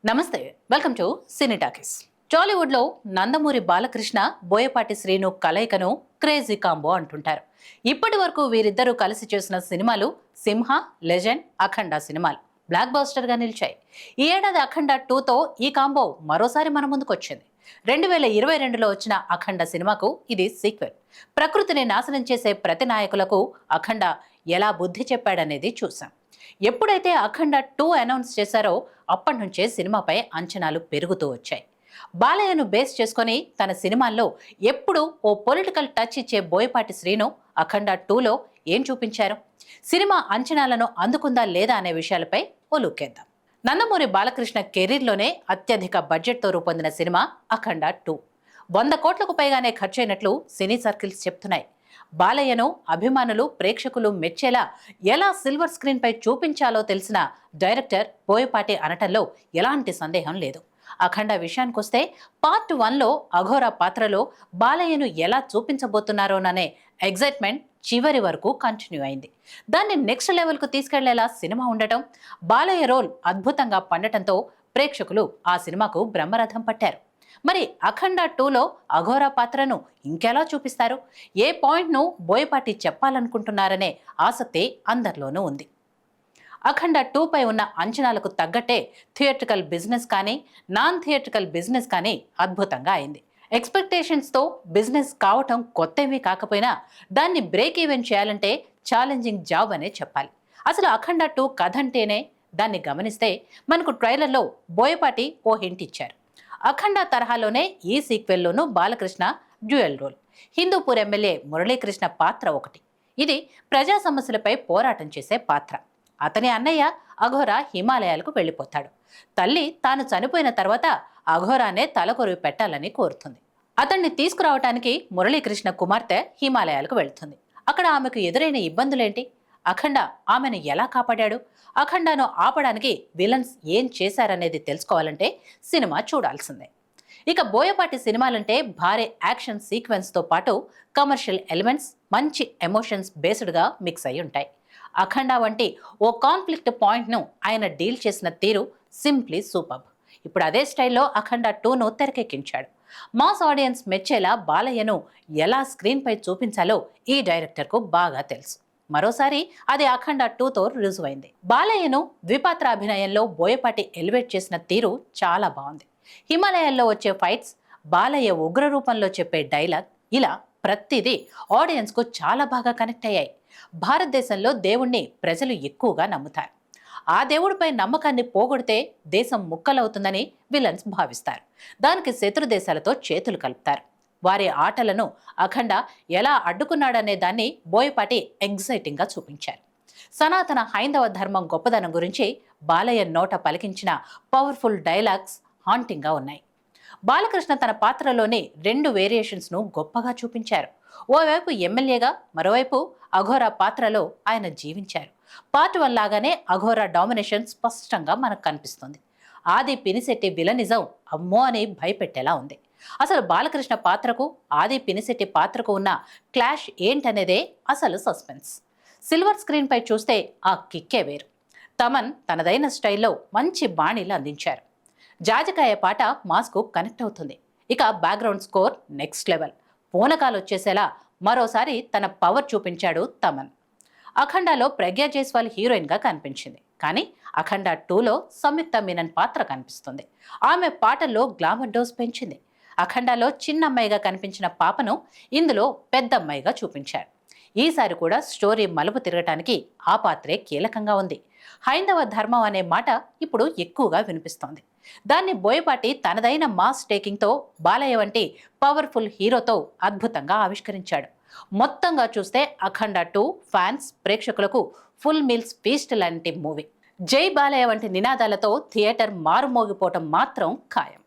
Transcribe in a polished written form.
నమస్తే, welcome to cine talkies. టాలీవుడ్లో నందమూరి బాలకృష్ణ, బోయపాటి శ్రీను కలయికను క్రేజీ కాంబో అంటుంటారు. ఇప్పటి వరకు వీరిద్దరూ కలిసి చేసిన సినిమాలు సింహ, లెజెండ్, అఖండ సినిమాలు బ్లాక్ బస్టర్ గా నిలిచాయి. ఈ ఏడాది అఖండ 2తో ఈ కాంబో మరోసారి మన ముందుకు వచ్చింది. 2022లో వచ్చిన అఖండ సినిమాకు ఇది సీక్వెల్. ప్రకృతిని నాశనం చేసే ప్రతి నాయకులకు అఖండ ఎలా బుద్ధి చెప్పాడనేది చూసాం. ఎప్పుడైతే అఖండ 2 అనౌన్స్ చేశారో అప్పటి నుంచే సినిమాపై అంచనాలు పెరుగుతూ వచ్చాయి. బాలయ్యను బేస్ చేసుకొని తన సినిమాల్లో ఎప్పుడు ఓ పొలిటికల్ టచ్ ఇచ్చే బోయపాటి శ్రీను అఖండ 2లో ఏం చూపించారు, సినిమా అంచనాలను అందుకుందా లేదా అనే విషయాలపై ఓ లుక్కేద్దాం. నందమూరి బాలకృష్ణ కెరీర్లోనే అత్యధిక బడ్జెట్తో రూపొందిన సినిమా అఖండ 2. 100 కోట్లకు పైగానే ఖర్చయినట్లు సినీ సర్కిల్స్ చెప్తున్నాయి. బాలయ్యను అభిమానులు, ప్రేక్షకులు మెచ్చేలా ఎలా సిల్వర్ స్క్రీన్ పై చూపించాలో తెలిసిన డైరెక్టర్ బోయపాటి అనటంలో ఎలాంటి సందేహం లేదు. అఖండ విషయానికొస్తే పార్ట్ 1లో అఘోరా పాత్రలో బాలయ్యను ఎలా చూపించబోతున్నారోననే ఎగ్జైట్మెంట్ చివరి వరకు కంటిన్యూ అయింది. దాన్ని నెక్స్ట్ లెవెల్కు తీసుకెళ్లేలా సినిమా ఉండటం, బాలయ్య రోల్ అద్భుతంగా పండటంతో ప్రేక్షకులు ఆ సినిమాకు బ్రహ్మరథం పట్టారు. మరి అఖండ 2లో అఘోరా పాత్రను ఇంకెలా చూపిస్తారు, ఏ పాయింట్ను బోయపాటి చెప్పాలనుకుంటున్నారనే ఆసక్తి అందరిలోనూ ఉంది. అఖండ 2పై ఉన్న అంచనాలకు తగ్గట్టే థియేట్రికల్ బిజినెస్ కానీ, నాన్ థియేట్రికల్ బిజినెస్ కానీ అద్భుతంగా అయింది. ఎక్స్పెక్టేషన్స్తో బిజినెస్ కావటం కొత్తేమీ కాకపోయినా దాన్ని బ్రేక్ ఈవెన్ చేయాలంటే ఛాలెంజింగ్ జాబ్ అనే చెప్పాలి. అసలు అఖండ 2 కథ అంటేనే దాన్ని గమనిస్తే మనకు ట్రైలర్లో బోయపాటి ఓ హింట్ ఇచ్చారు. అఖండ తరహాలోనే ఈ సీక్వెల్లోనూ Balakrishna dual role. Hindupur MLA Muralikrishna పాత్ర ఒకటి. ఇది ప్రజా సమస్యలపై పోరాటం చేసే పాత్ర. అతని అన్నయ్య అఘోరా హిమాలయాలకు వెళ్ళిపోతాడు. తల్లి తాను చనిపోయిన తర్వాత అఘోరానే తలకొరివి పెట్టాలని కోరుతుంది. అతన్ని తీసుకురావటానికి మురళీకృష్ణ కుమార్తె హిమాలయాలకు వెళ్తుంది. అక్కడ ఆమెకు ఎదురైన ఇబ్బందులేంటి, అఖండ ఆమెను ఎలా కాపాడాడు, అఖండను ఆపడానికి విలన్స్ ఏం చేశారనేది తెలుసుకోవాలంటే సినిమా చూడాల్సిందే. ఇక బోయపాటి సినిమాలంటే భారీ యాక్షన్ సీక్వెన్స్తో పాటు కమర్షియల్ ఎలిమెంట్స్, మంచి ఎమోషన్స్ బేస్డ్గా మిక్స్ అయి ఉంటాయి. అఖండ వంటి ఓ కాన్ఫ్లిక్ట్ పాయింట్ను ఆయన డీల్ చేసిన తీరు సింప్లీ సూపర్బ్. ఇప్పుడు అదే స్టైల్లో అఖండ 2ను తెరకెక్కించాడు. మాస్ ఆడియన్స్ మెచ్చేలా బాలయ్యను ఎలా స్క్రీన్పై చూపించాలో ఈ డైరెక్టర్కు బాగా తెలుసు. మరోసారి అది అఖండ 2తో రుజువైంది. బాలయ్యను ద్విపాత్ర అభినయంలో బోయపాటి ఎలివేట్ చేసిన తీరు చాలా బాగుంది. హిమాలయాల్లో వచ్చే ఫైట్స్, బాలయ్య ఉగ్ర రూపంలో చెప్పే డైలాగ్, ఇలా ప్రతిదీ ఆడియన్స్కు చాలా బాగా కనెక్ట్ అయ్యాయి. భారతదేశంలో దేవుణ్ణి ప్రజలు ఎక్కువగా నమ్ముతారు. ఆ దేవుడిపై నమ్మకాన్ని పోగొడితే దేశం ముక్కలవుతుందని విలన్స్ భావిస్తారు. దానికి శత్రు దేశాలతో చేతులు కలుపుతారు. వారి ఆటలను అఖండ ఎలా అడ్డుకున్నాడనే దాన్ని బోయపాటి ఎగ్జైటింగ్గా చూపించారు. సనాతన హైందవ ధర్మం గొప్పదనం గురించి బాలయ్య నోట పలికించిన పవర్ఫుల్ డైలాగ్స్ హాంటింగ్గా ఉన్నాయి. బాలకృష్ణ తన పాత్రలోని 2 వేరియేషన్స్ను గొప్పగా చూపించారు. ఓవైపు ఎమ్మెల్యేగా, మరోవైపు అఘోరా పాత్రలో ఆయన జీవించారు. పార్ట్ 1 లాగానే అఘోరా డామినేషన్ స్పష్టంగా మనకు కనిపిస్తుంది. ఆది పినిశెట్టి విలనిజం అమ్మో అని భయపెట్టేలా ఉంది. అసలు బాలకృష్ణ పాత్రకు, ఆది పినిశెట్టి పాత్రకు ఉన్న క్లాష్ ఏంటనేదే అసలు సస్పెన్స్. సిల్వర్ స్క్రీన్ పై చూస్తే ఆ కిక్కే వేరు. తమన్ తనదైన స్టైల్లో మంచి బాణీలు అందించారు. జాజికాయ పాట మాస్కు కనెక్ట్ అవుతుంది. ఇక బ్యాక్గ్రౌండ్ స్కోర్ నెక్స్ట్ లెవెల్. పూనకాలు వచ్చేసేలా మరోసారి తన పవర్ చూపించాడు తమన్. అఖండలో ప్రజ్ఞా జైస్వాల్ హీరోయిన్గా కనిపించింది. కానీ అఖండ 2లో సంయుక్త మీనన్ పాత్ర కనిపిస్తుంది. ఆమె పాటల్లో గ్లామర్ డోస్ పెంచింది. అఖండలో చిన్నమ్మాయిగా కనిపించిన పాపను ఇందులో పెద్దమ్మాయిగా చూపించారు. ఈసారి కూడా స్టోరీ మలుపు తిరగటానికి ఆ పాత్రే కీలకంగా ఉంది. హైందవ ధర్మం అనే మాట ఇప్పుడు ఎక్కువగా వినిపిస్తోంది. దాన్ని బోయపాటి తనదైన మాస్ టేకింగ్తో బాలయ్య వంటి పవర్ఫుల్ హీరోతో అద్భుతంగా ఆవిష్కరించాడు. మొత్తంగా చూస్తే అఖండ 2 ఫ్యాన్స్, ప్రేక్షకులకు ఫుల్ మీల్స్ ఫీస్ట్ లాంటి మూవీ. జై బాలయ్య వంటి నినాదాలతో థియేటర్ మారుమోగిపోవటం మాత్రం ఖాయం.